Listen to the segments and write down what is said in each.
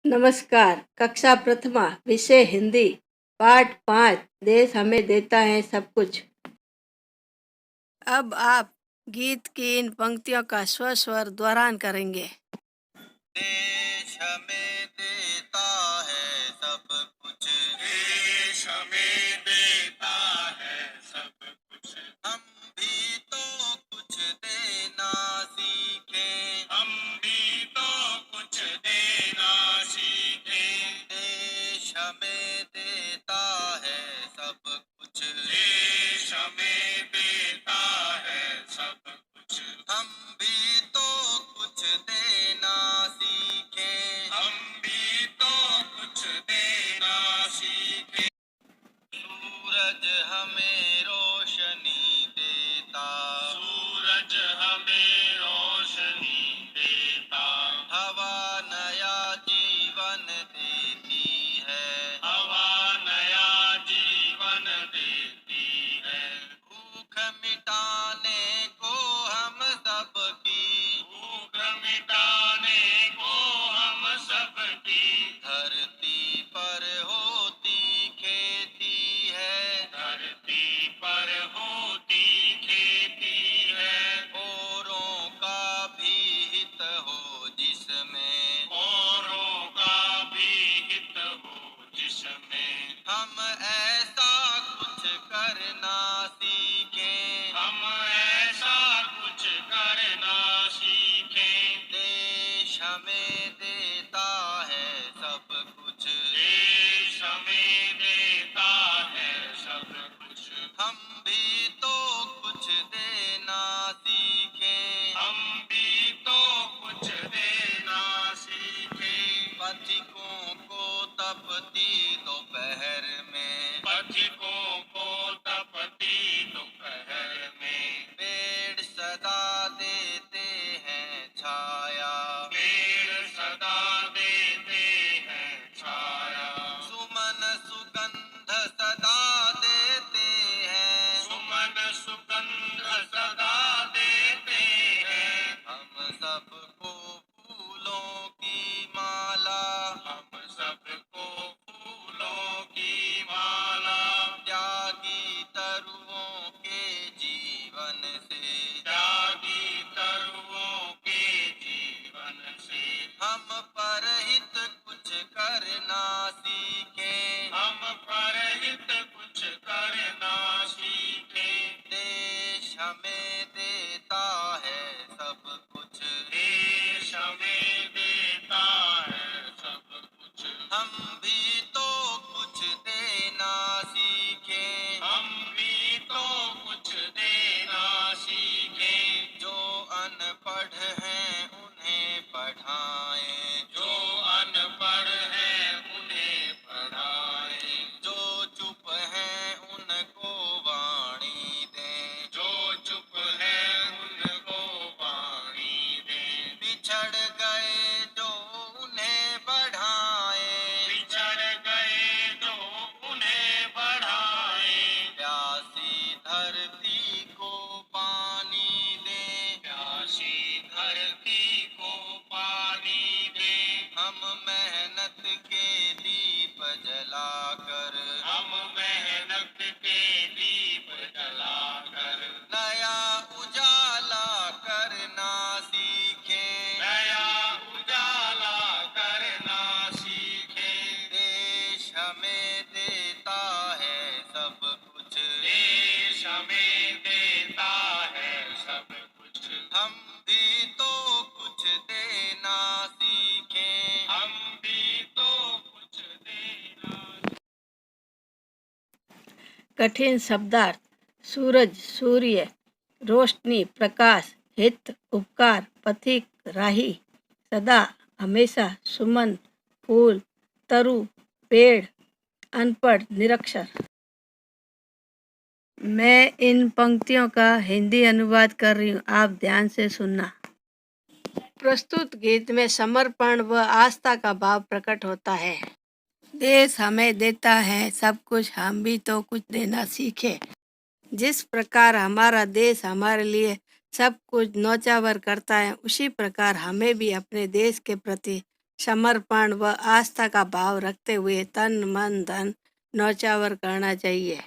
नमस्कार। कक्षा प्रथमा, विषय हिंदी, पाठ 5। देश हमें देता है सब कुछ। अब आप गीत की इन पंक्तियों का स्वर दोहरान करेंगे। देश हमें देता है सब कुछ, देश हमें देता है सब कुछ। हम भी तो कुछ देना सीखे, हम भी तो कुछ देना सीखे। देश हमें देता है सब कुछ, देश हमें देता है सब कुछ। हम भी तो कुछ देना सीखे, हम भी तो कुछ देना सीखे। सूरज हमें रोशनी देता, सूरज हमें रोशनी देता। हवा नया जीवन देती है, हवा नया जीवन देती है। भूख मिटाने को हम सबकी, भूख मिटाने को हम सबकी। धरती पर होती खेती है, धरती पर होती खेती है। औरों का भी हित हो जिसमें, औरों का भी हित हो जिसमें। हम ऐसा कुछ करना सीखे, हम ऐसा कुछ करना सीखे। देश हमें देता है सब कुछ, देश हमें देता है सब कुछ। हम भी तो कुछ देना सीखे, हम भी तो कुछ देना सीखे। पथिकों को तपती दोपहर में, पथिकों को तपती दोपहर में। पेड़ सदा देते हैं छाया, पेड़ सदा देते हैं छाया। सुमन सुगंध सदा देते हैं, सुमन सुगंध सदा देते हैं। हम सबको फूलों की माला, हम सबको फूलों की माला। त्यागी तरुओं के जीवन से, त्यागी तरुओं के जीवन से। हम परहित कुछ करना सीखे, हम परहित कुछ करना सीखे। देश हमें देता है सब कुछ, देश हमें देता है सब कुछ। हम भी तो कुछ देना सीखे, हम भी तो कुछ देना सीखे। जो अनपढ़ हैं उन्हें पढ़ाएं, जो अनपढ़ हैं उन्हें पढ़ाएं। जो चुप हैं उनको वाणी दें, जो चुप हैं उनको वाणी दें। बिछड़ गए जो उन्हें बढ़ाएं, बिछड़ गए जो उन्हें बढ़ाएं। प्यासी धरती को पानी दें, प्यासी धरती को पानी दें। हम मेहनत के दीप जलाकर, हम मेहनत के दीप जलाकर। नया उजाला करना सीखे, नया उजाला करना सीखे। देश हमें देता है सब कुछ, देश हमें देता है सब कुछ। हम भी तो कुछ देना सीखे, हम भी तो कुछ देना। कठिन शब्दार्थ: सूरज, सूर्य, रोशनी, प्रकाश, हित, उपकार, पथिक, राही, सदा, हमेशा, सुमन, फूल, तरु, पेड़, अनपढ़, निरक्षर। मैं इन पंक्तियों का हिंदी अनुवाद कर रही हूँ, आप ध्यान से सुनना। प्रस्तुत गीत में समर्पण व आस्था का भाव प्रकट होता है। देश हमें देता है सब कुछ, हम भी तो कुछ देना सीखे। जिस प्रकार हमारा देश हमारे लिए सब कुछ न्योछावर करता है, उसी प्रकार हमें भी अपने देश के प्रति समर्पण व आस्था का भाव रखते हुए तन मन धन न्यौछावर करना चाहिए।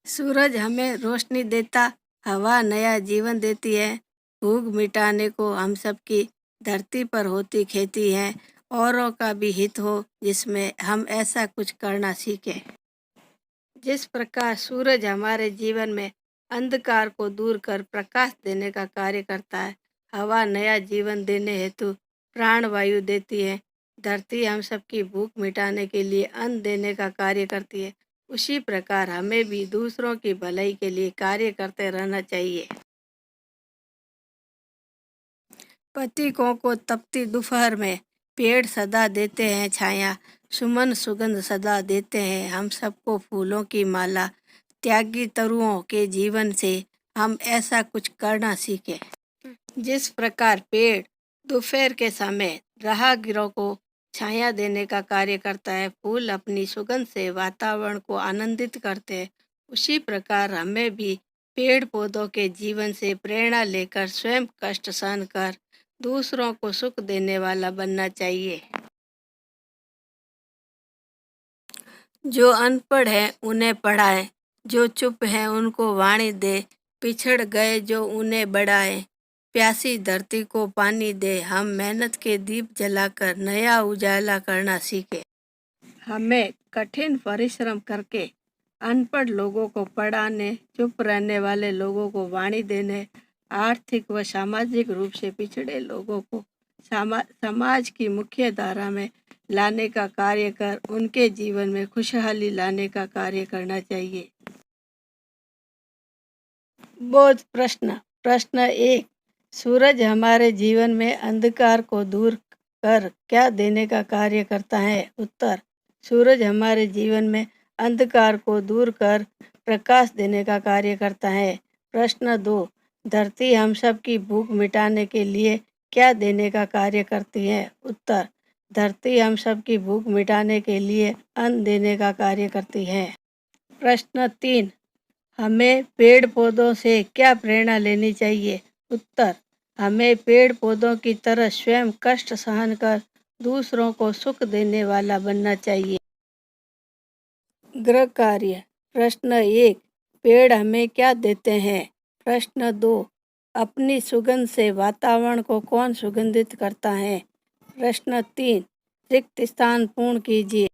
सूरज हमें रोशनी देता, हवा नया जीवन देती है, भूख मिटाने को हम सबकी धरती पर होती खेती है, औरों का भी हित हो जिसमें हम ऐसा कुछ करना सीखें। जिस प्रकार सूरज हमारे जीवन में अंधकार को दूर कर प्रकाश देने का कार्य करता है, हवा नया जीवन देने हेतु प्राण वायु देती है, धरती हम सबकी भूख मिटाने के लिए अन्न देने का कार्य करती है, उसी प्रकार हमें भी दूसरों की भलाई के लिए कार्य करते रहना चाहिए। पथिकों को तपती दोपहर में पेड़ सदा देते हैं छाया, सुमन सुगंध सदा देते हैं हम सबको फूलों की माला, त्यागी तरुओं के जीवन से हम ऐसा कुछ करना सीखें। जिस प्रकार पेड़ दोपहर के समय राहगीरों को छाया देने का कार्य करता है, फूल अपनी सुगंध से वातावरण को आनंदित करते हैं, उसी प्रकार हमें भी पेड़ पौधों के जीवन से प्रेरणा लेकर स्वयं कष्ट सहन कर दूसरों को सुख देने वाला बनना चाहिए। जो अनपढ़ है उन्हें पढ़ाए, जो चुप है उनको वाणी दे, पिछड़ गए जो उन्हें बढ़ाए, प्यासी धरती को पानी दे, हम मेहनत के दीप जलाकर नया उजाला करना सीखे। हमें कठिन परिश्रम करके अनपढ़ लोगों को पढ़ाने, चुप रहने वाले लोगों को वाणी देने, आर्थिक व सामाजिक रूप से पिछड़े लोगों को समाज की मुख्य धारा में लाने का कार्य कर उनके जीवन में खुशहाली लाने का कार्य करना चाहिए। बोध प्रश्न। प्रश्न 1, सूरज हमारे जीवन में अंधकार को दूर कर क्या देने का कार्य करता है? उत्तर, सूरज हमारे जीवन में अंधकार को दूर कर प्रकाश देने का कार्य करता है। प्रश्न 2, धरती हम सब की भूख मिटाने के लिए क्या देने का कार्य करती है? उत्तर, धरती हम सब की भूख मिटाने के लिए अन्न देने का कार्य करती है। प्रश्न 3, हमें पेड़ पौधों से क्या प्रेरणा लेनी चाहिए? उत्तर, हमें पेड़ पौधों की तरह स्वयं कष्ट सहन कर दूसरों को सुख देने वाला बनना चाहिए। गृह कार्य। प्रश्न 1, पेड़ हमें क्या देते हैं? प्रश्न 2, अपनी सुगंध से वातावरण को कौन सुगंधित करता है? प्रश्न 3, रिक्त स्थान पूर्ण कीजिए।